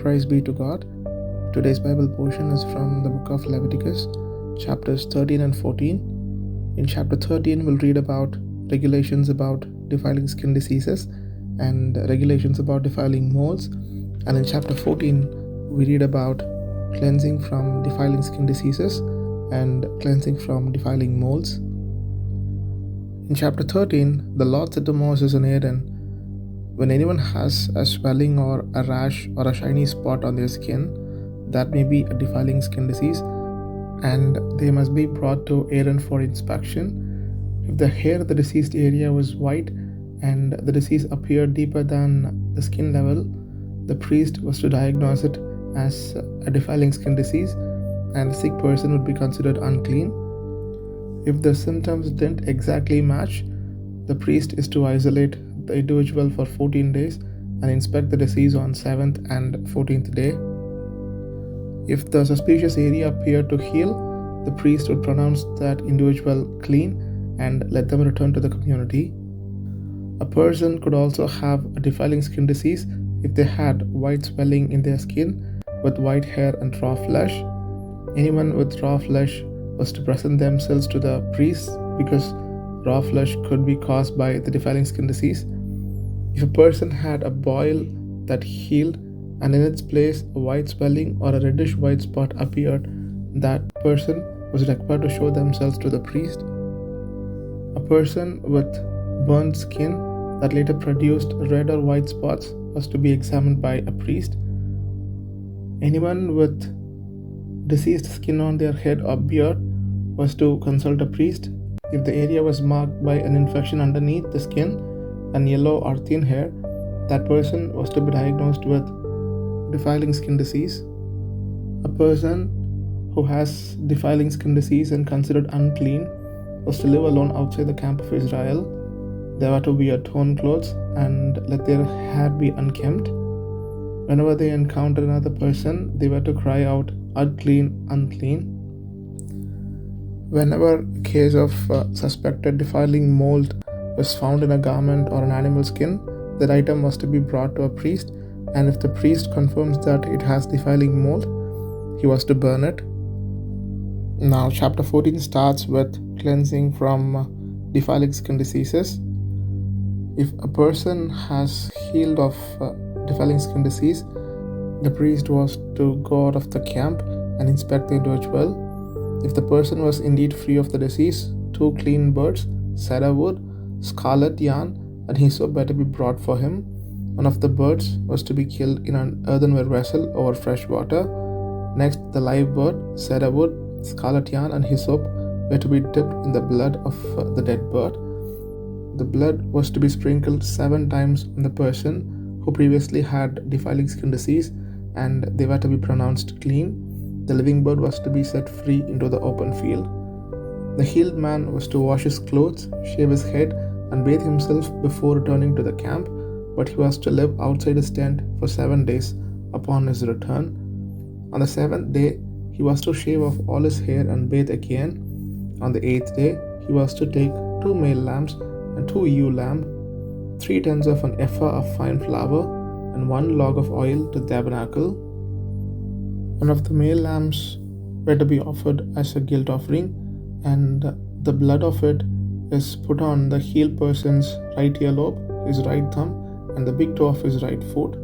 Praise be to God. Today's Bible portion is from the book of Leviticus, chapters 13 and 14. In chapter 13, we'll read about regulations about defiling skin diseases and regulations about defiling moles. And in chapter 14, we read about cleansing from defiling skin diseases and cleansing from defiling moles. In chapter 13, the Lord said to Moses and Aaron, when anyone has a swelling or a rash or a shiny spot on their skin, that may be a defiling skin disease, and they must be brought to Aaron for inspection. If the hair of the diseased area was white and the disease appeared deeper than the skin level, the priest was to diagnose it as a defiling skin disease, and the sick person would be considered unclean. If the symptoms didn't exactly match, the priest is to isolate the individual for 14 days and inspect the disease on 7th and 14th day. If the suspicious area appeared to heal, the priest would pronounce that individual clean and let them return to the community. A person could also have a defiling skin disease if they had white swelling in their skin with white hair and raw flesh. Anyone with raw flesh was to present themselves to the priest because raw flesh could be caused by the defiling skin disease. If a person had a boil that healed and in its place a white swelling or a reddish white spot appeared, that person was required to show themselves to the priest. A person with burnt skin that later produced red or white spots was to be examined by a priest. Anyone with diseased skin on their head or beard was to consult a priest. If the area was marked by an infection underneath the skin and yellow or thin hair, that person was to be diagnosed with defiling skin disease. A person who has defiling skin disease and considered unclean was to live alone outside the camp of Israel. They were to wear torn clothes and let their hair be unkempt. Whenever they encountered another person, they were to cry out, unclean, unclean. Whenever a case of suspected defiling mold was found in a garment or an animal skin, that item was to be brought to a priest, and if the priest confirms that it has defiling mold, he was to burn it. Now, chapter 14 starts with cleansing from defiling skin diseases. If a person has healed of defiling skin disease, the priest was to go out of the camp and inspect the individual. If the person was indeed free of the disease, 2 clean birds, cedar wood, scarlet yarn, and hyssop were to be brought for him. One of the birds was to be killed in an earthenware vessel over fresh water. Next, the live bird, cedar wood, scarlet yarn, and hyssop were to be dipped in the blood of the dead bird. The blood was to be sprinkled 7 times on the person who previously had defiling skin disease, and they were to be pronounced clean. The living bird was to be set free into the open field. The healed man was to wash his clothes, shave his head, and bathe himself before returning to the camp, but he was to live outside his tent for 7 days upon his return. On the 7th day, he was to shave off all his hair and bathe again. On the 8th day, he was to take 2 male lambs and 2 ewe lamb, 3/10 of an ephah of fine flour, and 1 log of oil to the tabernacle. One of the male lambs were to be offered as a guilt offering, and the blood of it is put on the healed person's right earlobe, his right thumb, and the big toe of his right foot.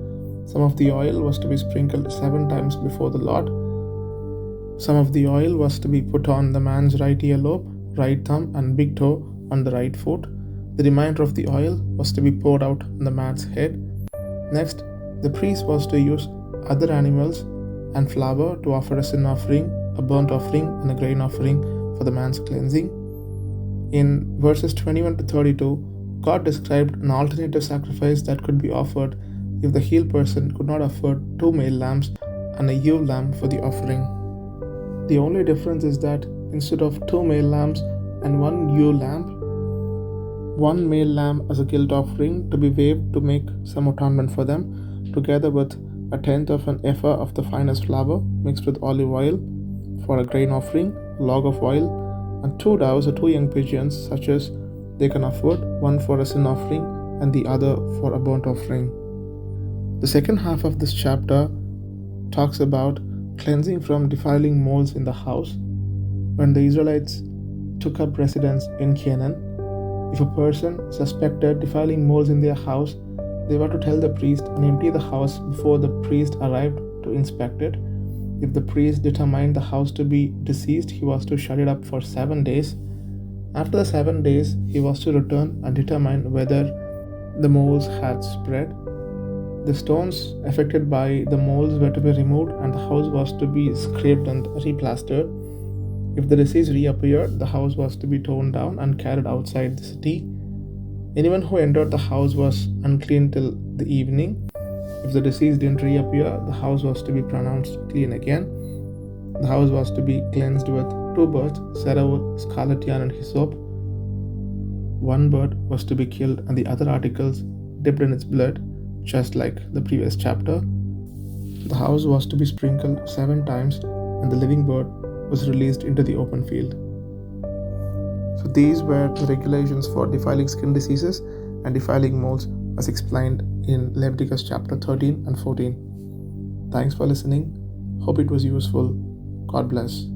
Some of the oil was to be sprinkled 7 times before the Lord. Some of the oil was to be put on the man's right earlobe, right thumb, and big toe on the right foot. The remainder of the oil was to be poured out on the man's head. Next, the priest was to use other animals and flour to offer a sin offering, a burnt offering, and a grain offering for the man's cleansing. In verses 21 to 32, God described an alternative sacrifice that could be offered if the healed person could not afford 2 male lambs and a ewe lamb for the offering. The only difference is that instead of 2 male lambs and 1 ewe lamb, 1 male lamb as a guilt offering to be waved to make some atonement for them, together with 1/10 of an ephah of the finest flour mixed with olive oil for a grain offering, a log of oil, and 2 doves or 2 young pigeons, such as they can afford, one for a sin offering and the other for a burnt offering. The second half of this chapter talks about cleansing from defiling moles in the house. When the Israelites took up residence in Canaan, if a person suspected defiling moles in their house, they were to tell the priest and empty the house before the priest arrived to inspect it. If the priest determined the house to be diseased, he was to shut it up for 7 days. After the 7 days, he was to return and determine whether the moles had spread. The stones affected by the moles were to be removed and the house was to be scraped and replastered. If the disease reappeared, the house was to be torn down and carried outside the city. Anyone who entered the house was unclean till the evening. If the disease didn't reappear, the house was to be pronounced clean again. The house was to be cleansed with 2 birds, cedarwood, scarlet yarn, and hyssop. 1 bird was to be killed and the other articles dipped in its blood, just like the previous chapter. The house was to be sprinkled 7 times and the living bird was released into the open field. So these were the regulations for defiling skin diseases and defiling moles as explained in Leviticus chapter 13 and 14. Thanks for listening. Hope it was useful. God bless.